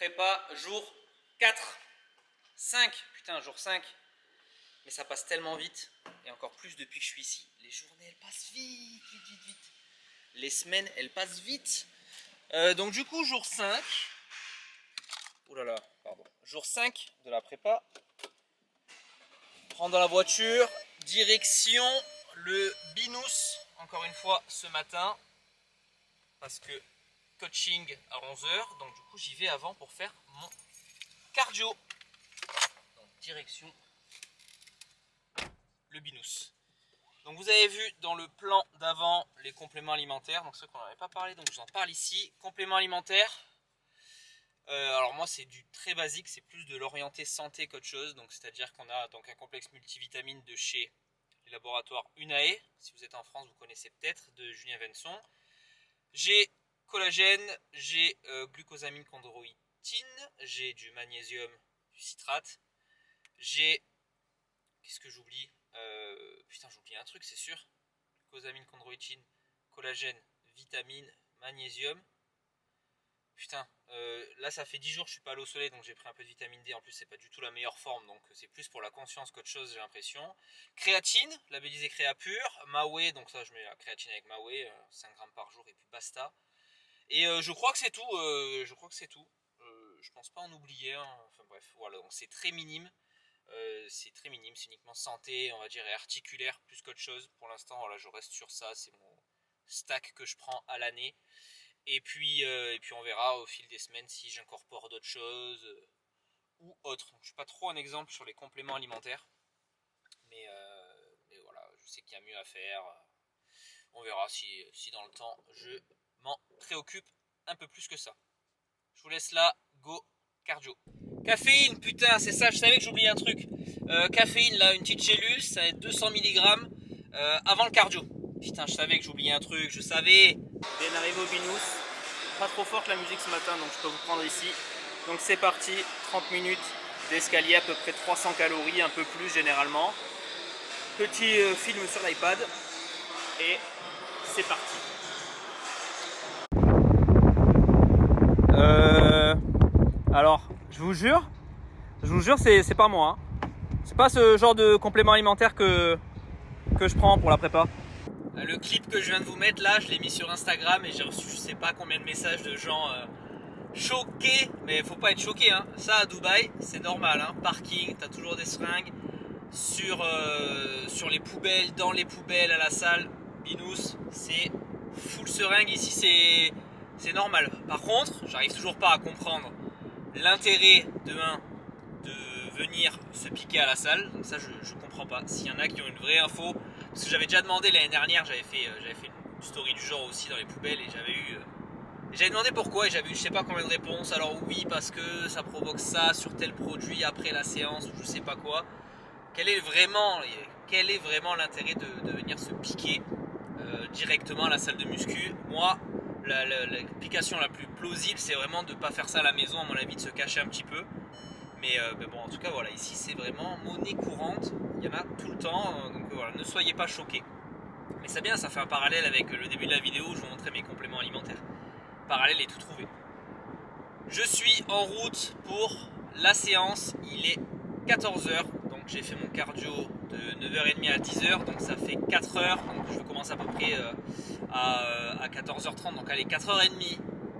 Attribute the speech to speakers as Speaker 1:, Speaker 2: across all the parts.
Speaker 1: Prépa jour 4. 5. Putain, jour 5. Mais ça passe tellement vite. Et encore plus depuis que je suis ici. Les journées, elles passent vite, vite, vite, vite. Les semaines, elles passent vite. Donc du coup, jour 5. Ouh là là, pardon. Jour 5 de la prépa. Prendre la voiture. Direction le Binous. Encore une fois, ce matin. Parce que coaching à 11h. Donc du coup, j'y vais avant pour faire mon cardio. Donc direction le Binous. Donc vous avez vu dans le plan d'avant les compléments alimentaires, donc ceux qu'on n'avait pas parlé, donc je vous en parle ici. Compléments alimentaires, alors moi c'est du très basique, c'est plus de l'orienté santé qu'autre chose, donc c'est-à-dire qu'on a donc un complexe multivitamine de chez les laboratoires Unae, si vous êtes en France vous connaissez peut-être, de Julien Venson. J'ai collagène, j'ai glucosamine chondroïtine, j'ai du magnésium, du citrate, j'ai, qu'est-ce que j'oublie? Putain, j'oublie un truc, c'est sûr. Glucosamine, chondroïtine, collagène, vitamine, magnésium. Putain, là ça fait 10 jours que je suis pas allé au soleil, donc j'ai pris un peu de vitamine D. En plus, c'est pas du tout la meilleure forme, donc c'est plus pour la conscience qu'autre chose, j'ai l'impression. Créatine, labellisé Créa Pur. Maoué, donc ça je mets la créatine avec Maoué, 5 grammes par jour et puis basta. Et je crois que c'est tout. Je pense pas en oublier. Hein. Enfin bref, voilà, donc c'est très minime. C'est uniquement santé, on va dire, et articulaire plus qu'autre chose. Pour l'instant, voilà, je reste sur ça, c'est mon stack que je prends à l'année. Et puis on verra au fil des semaines si j'incorpore d'autres choses ou autres. Donc, je suis pas trop un exemple sur les compléments alimentaires, mais voilà, je sais qu'il y a mieux à faire. On verra si dans le temps je m'en préoccupe un peu plus que ça. Je vous laisse là, go cardio. Caféine, putain, c'est ça, je savais que j'oubliais un truc. Caféine, là, une petite gélule, ça va être 200 mg avant le cardio. Putain, je savais que j'oubliais un truc, je savais. Bien arrivé au Binous. Pas trop forte la musique ce matin, donc je peux vous prendre ici. Donc c'est parti, 30 minutes d'escalier, à peu près 300 calories, un peu plus généralement. Petit film sur l'iPad. Et c'est parti. Alors, je vous jure, c'est pas moi. Hein. C'est pas ce genre de complément alimentaire que je prends pour la prépa. Le clip que je viens de vous mettre là, je l'ai mis sur Instagram et j'ai reçu je sais pas combien de messages de gens choqués. Mais faut pas être choqué, hein. Ça à Dubaï, c'est normal. Hein. Parking, t'as toujours des seringues sur les poubelles, dans les poubelles, à la salle. Binous, c'est full seringue. Ici, c'est normal. Par contre, j'arrive toujours pas à comprendre l'intérêt de venir se piquer à la salle, donc ça je comprends pas. S'il y en a qui ont une vraie info, parce que j'avais déjà demandé l'année dernière, j'avais fait une story du genre aussi dans les poubelles et j'avais demandé pourquoi et j'avais eu je sais pas combien de réponses. Alors oui parce que ça provoque ça sur tel produit après la séance ou je sais pas quoi. Quel est vraiment l'intérêt de venir se piquer directement à la salle de muscu? Moi l'application la plus plausible c'est vraiment de ne pas faire ça à la maison, à mon avis, de se cacher un petit peu. Mais bon, en tout cas, voilà, ici c'est vraiment monnaie courante, il y en a tout le temps, donc voilà, ne soyez pas choqués. Mais c'est bien, ça fait un parallèle avec le début de la vidéo où je vous montrais mes compléments alimentaires. Le parallèle est tout trouvé. Je suis en route pour la séance, il est 14h, donc j'ai fait mon cardio de 9h30 à 10h, donc ça fait 4h, donc je commence à peu près à 14h30, donc allez, 4h30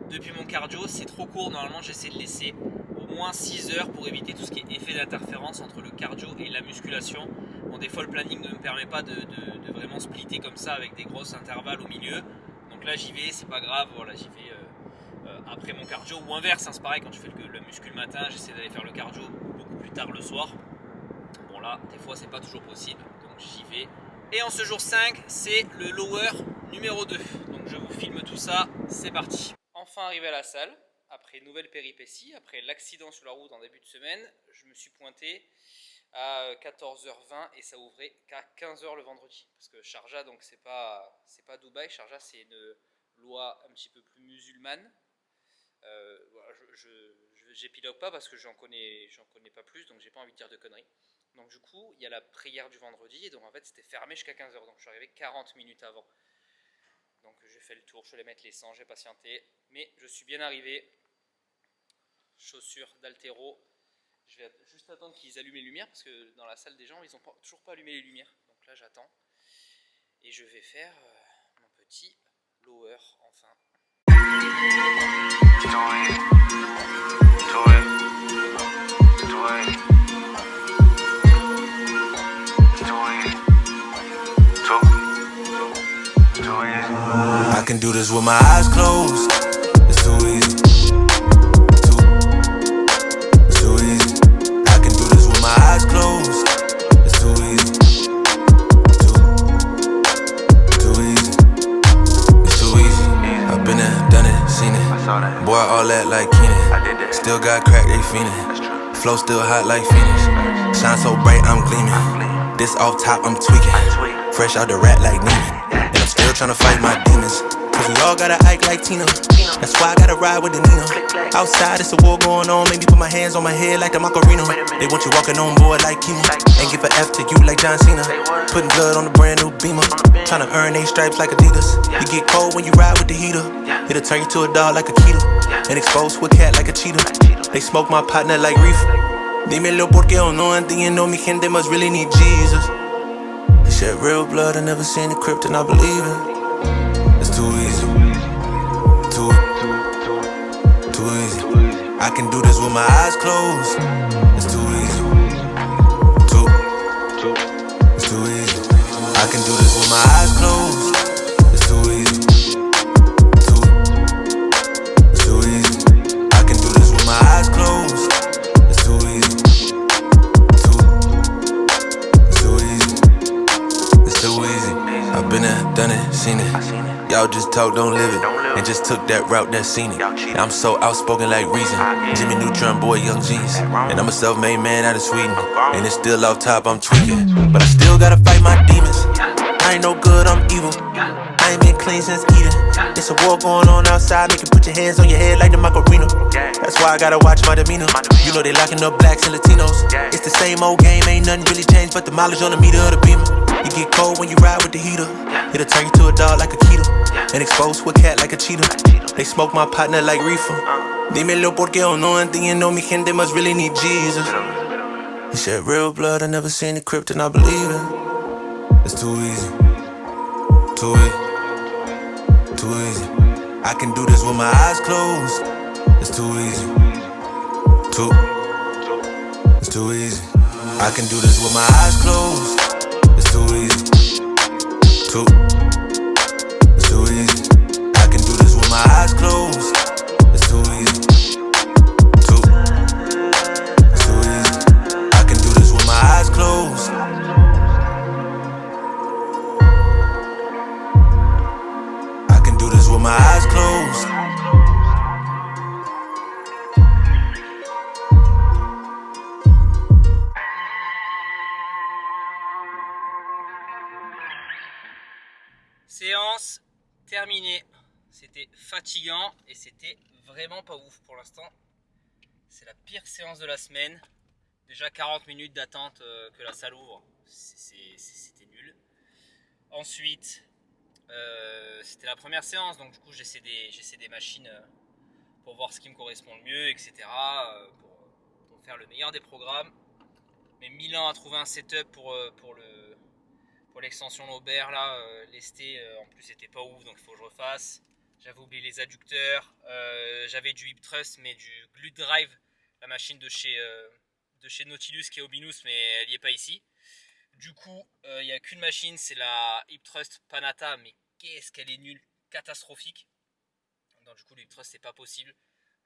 Speaker 1: depuis mon cardio, c'est trop court, normalement j'essaie de laisser au moins 6 heures pour éviter tout ce qui est effet d'interférence entre le cardio et la musculation. Bon, des fois le planning ne me permet pas de vraiment splitter comme ça avec des grosses intervalles au milieu. Donc là j'y vais, c'est pas grave, voilà, j'y vais après mon cardio ou inverse, hein, c'est pareil quand je fais le muscu le matin, j'essaie d'aller faire le cardio beaucoup plus tard le soir. Bon là, des fois c'est pas toujours possible, donc j'y vais. Et en ce jour 5, c'est le lower numéro 2. Donc je vous filme tout ça, c'est parti. Enfin arrivé à la salle. Après une nouvelle péripétie, après l'accident sur la route en début de semaine, je me suis pointé à 14h20 et ça ouvrait qu'à 15h le vendredi. Parce que Sharjah, donc c'est pas Dubaï, Sharjah c'est une loi un petit peu plus musulmane. Voilà, j'épilogue pas parce que j'en connais pas plus, donc j'ai pas envie de dire de conneries. Donc du coup, il y a la prière du vendredi, et donc en fait c'était fermé jusqu'à 15h, donc je suis arrivé 40 minutes avant. Donc j'ai fait le tour, je suis allé mettre l'essence, j'ai patienté, mais je suis bien arrivé. chaussures d'haltéro. Je vais juste attendre qu'ils allument les lumières parce que dans la salle des gens, ils n'ont toujours pas allumé les lumières. Donc là, j'attends. Et je vais faire mon petit lower enfin.
Speaker 2: I can do this with my eyes closed. It's too easy. It's too easy. I can do this with my eyes closed. It's too easy. Too easy. It's too easy. I've been there, done it, seen it. Boy, all that like Keenan. Still got crack, they fiendin'. Flow still hot like Phoenix. Shine so bright, I'm gleaming. This off top, I'm tweaking. Fresh out the rat like Neiman. And I'm still tryna fight my demons. Cause we all gotta act like Tina. That's why I gotta ride with the Nina. Outside, it's a war going on. Maybe put my hands on my head like the Macarena. They want you walking on board like Kima. And give a F to you like John Cena. Putting blood on the brand new Beamer. Tryna earn 8 stripes like Adidas. You get cold when you ride with the heater. It'll turn you to a dog like a Keto. And expose to a cat like a cheetah. They smoke my partner like reefer. Dímelo porque o no entiendo. Mi gente must really need Jesus. He shed real blood. I never seen the crypt and I believe it. It's too easy. Too easy. I can do this with my eyes closed. It's too easy. It's too easy. I can do this with my eyes closed. It's too easy. It's too easy. I can do this with my eyes closed. It's too easy. It's too easy. It's too easy. I've been there, done it, seen it. Y'all just talk, don't live it. And just took that route that's scenic. And I'm so outspoken like Reason. Jimmy Neutron, boy, Young Jeans. And I'm a self-made man out of Sweden. And it's still off top, I'm tweaking. But I still gotta fight my demons. I ain't no good, I'm evil. I ain't been clean since Eden. It's a war going on outside. Make you put your hands on your head like the Macarena. That's why I gotta watch my demeanor. You know they locking up blacks and Latinos. It's the same old game, ain't nothing really changed but the mileage on the meter of the Beamer. You get cold when you ride with the heater. It'll turn you to a dog like a Keto. And expose to a cat like a cheetah. They smoke my partner like reefer. Dímelo porque o no entiendo. Mi gente must really need Jesus. He shed real blood. I never seen the crypt and I believe it. It's too easy. Too easy. Too easy. I can do this with my eyes closed. It's too easy. It's too easy. I can do this with my eyes closed. It's too easy. It's too easy. I can do this with my eyes closed. It's too easy. It's too easy. I can do this with my eyes closed. I can do this with my eyes closed.
Speaker 1: Séance terminée. C'était fatigant et c'était vraiment pas ouf pour l'instant. C'est la pire séance de la semaine. Déjà 40 minutes d'attente que la salle ouvre. C'était nul. Ensuite, c'était la première séance, donc du coup j'essaie des machines pour voir ce qui me correspond le mieux, etc. Pour faire le meilleur des programmes. Mais 1000 ans à trouver un setup pour l'extension Aubert là, lesté en plus c'était pas ouf, donc il faut que je refasse. J'avais oublié les adducteurs, j'avais du hip thrust mais du glute drive, la machine de chez Nautilus qui est au Binous mais elle n'y est pas ici. Du coup il n'y a qu'une machine, c'est la hip thrust Panata, mais qu'est-ce qu'elle est nulle, catastrophique. Donc du coup le hip thrust c'est pas possible,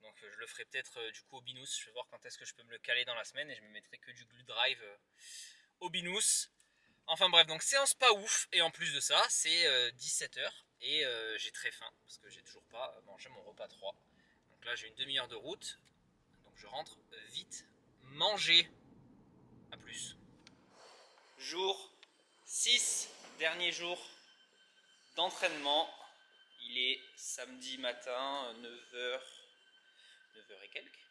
Speaker 1: donc je le ferai peut-être du coup au Binous. Je vais voir quand est-ce que je peux me le caler dans la semaine et je me mettrai que du glute drive au Binous. Enfin bref, donc séance pas ouf, et en plus de ça, c'est 17h, et j'ai très faim, parce que j'ai toujours pas mangé mon repas 3. Donc là j'ai une demi-heure de route, donc je rentre vite manger. A plus. Jour 6, dernier jour d'entraînement. Il est samedi matin, 9h et quelques.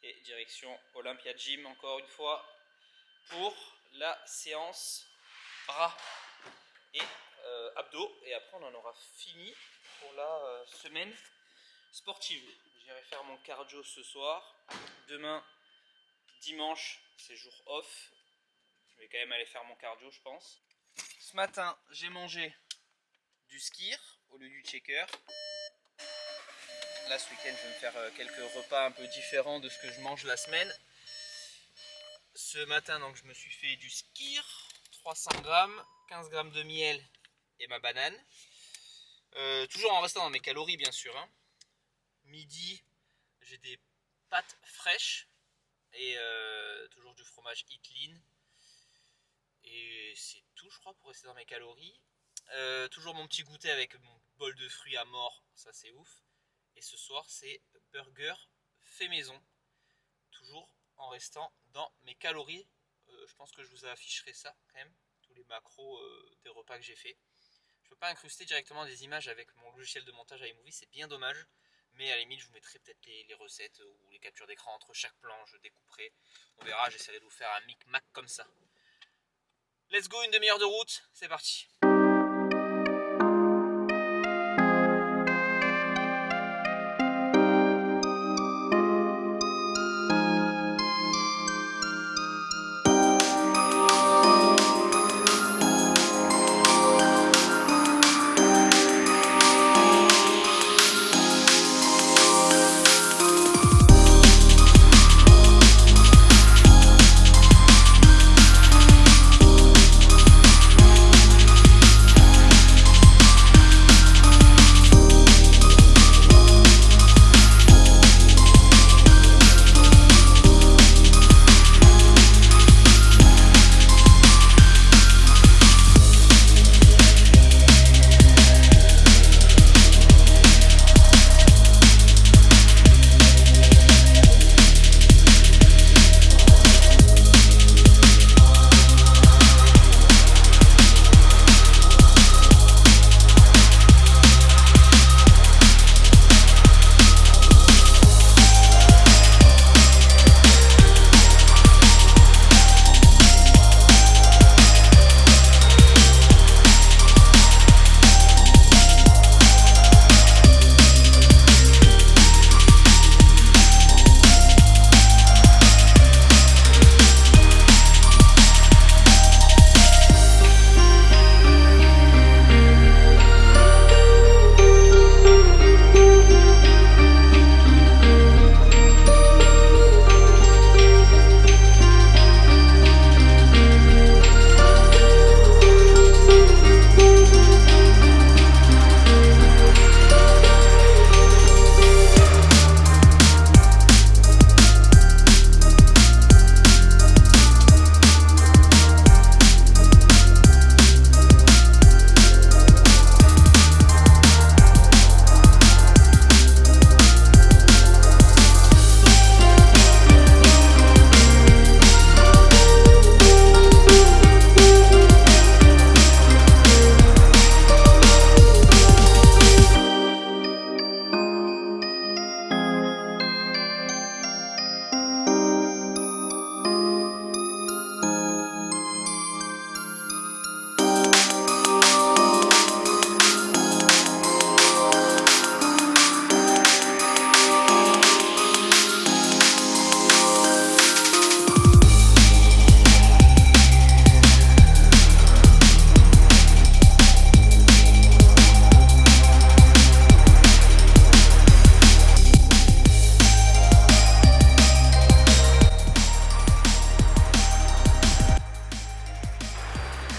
Speaker 1: Et direction Olympia Gym encore une fois, pour la séance bras et abdos, et après on en aura fini pour la semaine sportive. j'irai faire mon cardio ce soir. Demain, dimanche, c'est jour off. Je vais quand même aller faire mon cardio, je pense. Ce matin, j'ai mangé du skyr au lieu du shaker. Là, ce week-end, je vais me faire quelques repas un peu différents de ce que je mange la semaine. Ce matin, donc, je me suis fait du skyr, 300 grammes, 15 grammes de miel et ma banane. Toujours en restant dans mes calories, bien sûr. Hein. Midi, j'ai des pâtes fraîches et toujours du fromage Eatlean. Et c'est tout, je crois, pour rester dans mes calories. Toujours mon petit goûter avec mon bol de fruits à mort, ça c'est ouf. Et ce soir, c'est burger fait maison. Toujours en restant dans mes calories. Je pense que je vous afficherai ça quand même, tous les macros des repas que j'ai fait. Je ne peux pas incruster directement des images avec mon logiciel de montage iMovie, c'est bien dommage. Mais à la limite, je vous mettrai peut-être les recettes ou les captures d'écran entre chaque plan, je découperai. On verra, j'essaierai de vous faire un micmac comme ça. Let's go, une demi-heure de route, c'est parti.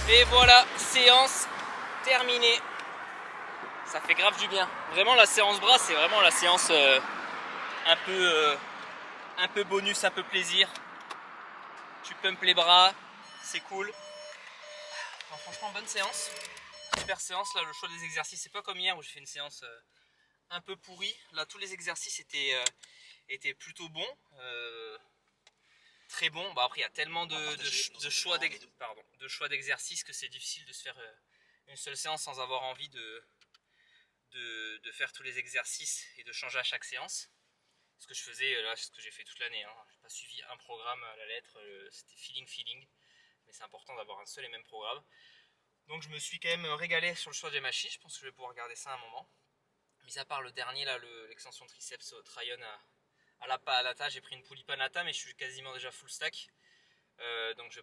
Speaker 1: Et voilà, séance terminée. Ça fait grave du bien. Vraiment, la séance bras, c'est vraiment la séance un peu bonus, un peu plaisir. Tu pumpes les bras, c'est cool. Enfin, franchement, bonne séance. Super séance. Là, le choix des exercices, c'est pas comme hier où j'ai fait une séance un peu pourrie. Là, tous les exercices étaient plutôt bons. Très bon. Bah, après, il y a tellement de choix d'exercices que c'est difficile de se faire une seule séance sans avoir envie de faire tous les exercices et de changer à chaque séance. Ce que je faisais, là, c'est ce que j'ai fait toute l'année. Hein. Je n'ai pas suivi un programme à la lettre, c'était feeling. Mais c'est important d'avoir un seul et même programme. Donc je me suis quand même régalé sur le choix des machines. Je pense que je vais pouvoir regarder ça un moment. Mis à part le dernier, là, l'extension triceps Tryon à la Panata, j'ai pris une poulie Panata, mais je suis quasiment déjà full stack. Donc je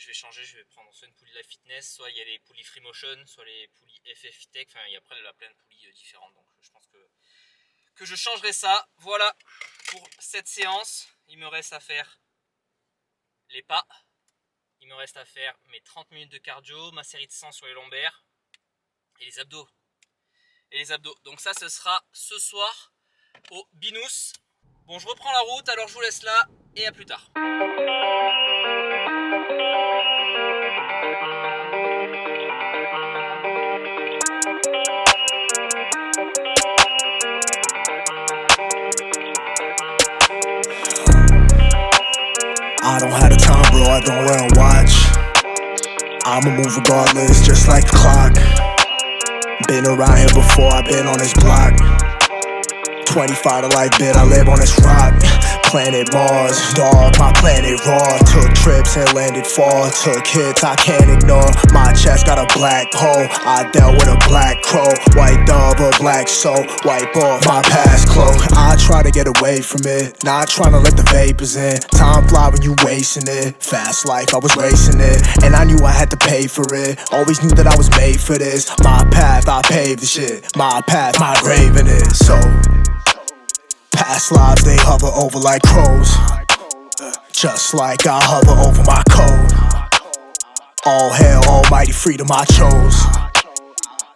Speaker 1: vais changer, je vais prendre soit une poulie La Fitness, soit il y a les poulies Free Motion, soit les poulies FF Tech, enfin il y a après plein de poulies différentes, donc je pense que je changerai ça. Voilà pour cette séance, il me reste à faire les pas, il me reste à faire mes 30 minutes de cardio, ma série de 100 sur les lombaires et les abdos. Donc ça ce sera ce soir au Binous. Bon, je reprends la route, alors je vous laisse là et à plus tard.
Speaker 3: I don't have the time, bro, I don't wear a watch. I'ma move regardless, just like the clock. Been around here before, I've been on this block. 25 to life bit, I live on this rock. Planet Mars, dog, my planet raw. Took trips and landed far. Took hits I can't ignore. My chest got a black hole. I dealt with a black crow. White dove, a black soul. Wipe off my past cloak. I try to get away from it. Not trying to let the vapors in. Time fly when you wasting it. Fast life, I was racing it. And I knew I had to pay for it. Always knew that I was made for this. My path, I paved the shit. My path, my grave in it. So past lives, they hover over like crows. Just like I hover over my code. All hail, almighty freedom I chose.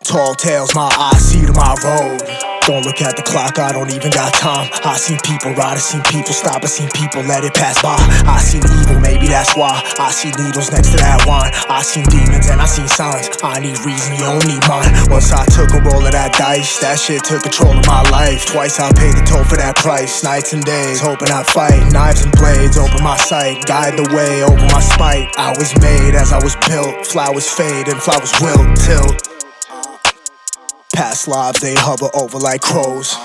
Speaker 3: Tall tales, my eyes see to my road. Don't look at the clock, I don't even got time. I seen people ride, I seen people stop, I seen people let it pass by. I seen evil, maybe that's why. I see needles next to that wine. I seen demons and I seen signs. I need reason, you don't need mine. Once I took a roll of that dice, that shit took control of my life. Twice I paid the toll for that price. Nights and days, hoping I'd fight. Knives and blades, open my sight. Guide the way over my spite. I was made as I was built. Flowers fade and flowers wilt. Tilt. Past lives, they hover over like crows.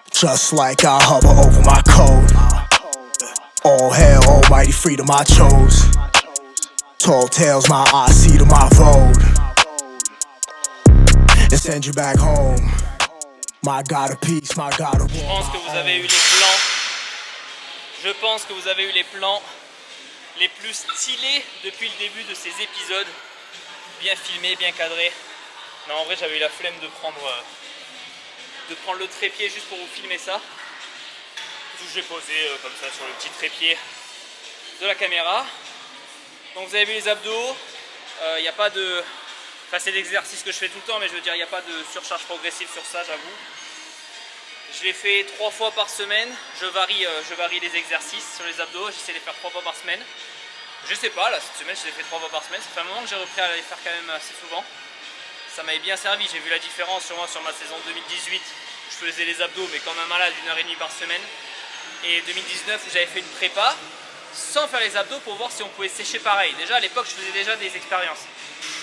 Speaker 3: Just like I hover over my code. All hail, almighty freedom I chose. Tall tales, my eyes see to my road. And send you back home. My God of peace, my God of war.
Speaker 1: Je pense que vous avez eu les plans. Je pense que vous avez eu les plans les plus stylés depuis le début de ces épisodes. Bien filmés, bien cadrés. Non, en vrai, j'avais eu la flemme de prendre le trépied juste pour vous filmer ça. Donc, je l'ai posé comme ça sur le petit trépied de la caméra. Donc, vous avez vu les abdos. Il n'y a pas de... Enfin, c'est l'exercice que je fais tout le temps, mais je veux dire, il n'y a pas de surcharge progressive sur ça, j'avoue. Je l'ai fait 3 fois par semaine. Je varie les exercices sur les abdos. J'essaie de les faire 3 fois par semaine. Je sais pas, là, cette semaine, je les ai fait 3 fois par semaine. Ça fait un moment que j'ai repris à les faire quand même assez souvent. Ça m'avait bien servi, j'ai vu la différence sur moi sur ma saison 2018, je faisais les abdos mais comme un malade 1h30 par semaine. Et 2019 où j'avais fait une prépa sans faire les abdos pour voir si on pouvait sécher pareil. Déjà à l'époque je faisais déjà des expériences.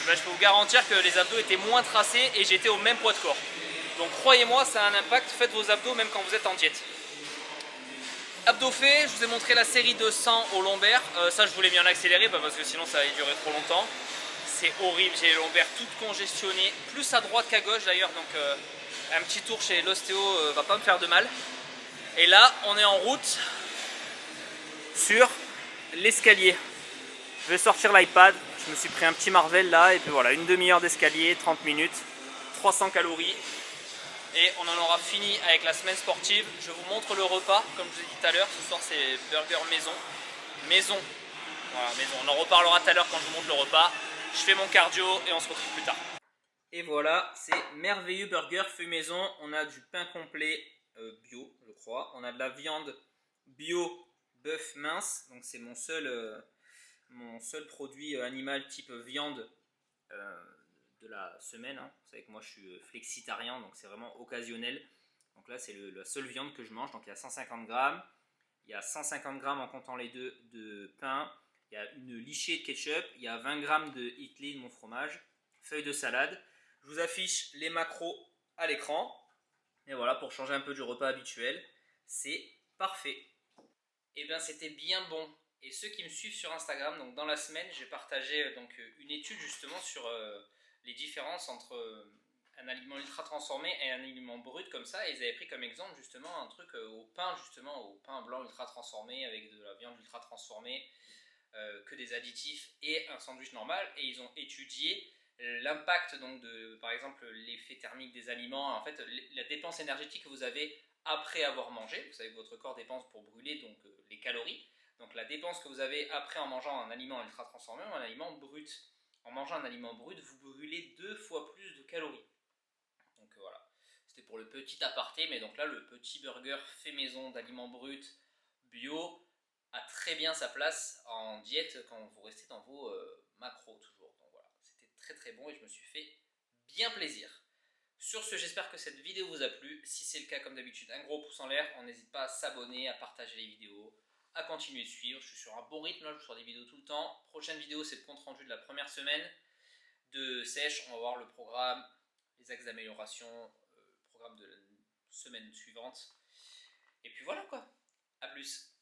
Speaker 1: Ben, je peux vous garantir que les abdos étaient moins tracés et j'étais au même poids de corps. Donc croyez-moi, ça a un impact, faites vos abdos même quand vous êtes en diète. Abdos faits, je vous ai montré la série de 100 au lombaire. Ça je voulais bien accélérer parce que sinon ça allait durer trop longtemps. C'est horrible, j'ai les lombaires toutes congestionnées, plus à droite qu'à gauche d'ailleurs, donc un petit tour chez l'ostéo va pas me faire de mal. Et là, on est en route sur l'escalier. Je vais sortir l'iPad, je me suis pris un petit Marvel là, et puis voilà, une demi-heure d'escalier, 30 minutes, 300 calories. Et on en aura fini avec la semaine sportive. Je vous montre le repas, comme je vous ai dit tout à l'heure, ce soir c'est burger maison. Maison, voilà, maison, on en reparlera tout à l'heure quand je vous montre le repas. Je fais mon cardio et on se retrouve plus tard. Et voilà, c'est merveilleux burger fait maison. On a du pain complet bio, je crois. On a de la viande bio bœuf mince. Donc c'est mon seul produit animal type viande de la semaine. Hein. Vous savez que moi je suis flexitarien, donc c'est vraiment occasionnel. Donc là c'est la seule viande que je mange. Donc il y a 150 grammes. Il y a 150 grammes en comptant les deux de pain. Il y a une lichée de ketchup, il y a 20 grammes de Hitler de mon fromage, feuilles de salade. Je vous affiche les macros à l'écran. Et voilà, pour changer un peu du repas habituel, c'est parfait. Et bien c'était bien bon. Et ceux qui me suivent sur Instagram, donc dans la semaine, j'ai partagé donc une étude justement sur les différences entre un aliment ultra transformé et un aliment brut comme ça, et ils avaient pris comme exemple justement un truc au pain blanc ultra transformé avec de la viande ultra transformée, que des additifs et un sandwich normal, et ils ont étudié l'impact donc de, par exemple, l'effet thermique des aliments, en fait la dépense énergétique que vous avez après avoir mangé. Vous savez que votre corps dépense pour brûler donc les calories, donc la dépense que vous avez après en mangeant un aliment ultra transformé ou un aliment brut. En mangeant un aliment brut, vous brûlez 2 fois plus de calories. Donc voilà, c'était pour le petit aparté, mais donc là le petit burger fait maison d'aliments bruts bio a très bien sa place en diète quand vous restez dans vos macros toujours. Donc voilà, c'était très très bon et je me suis fait bien plaisir. Sur ce, j'espère que cette vidéo vous a plu. Si c'est le cas, comme d'habitude, un gros pouce en l'air. On n'hésite pas à s'abonner, à partager les vidéos, à continuer de suivre. Je suis sur un bon rythme là, je sors des vidéos tout le temps. Prochaine vidéo, c'est le compte rendu de la première semaine de sèche. On va voir le programme, les axes d'amélioration, le programme de la semaine suivante. Et puis voilà quoi. A plus.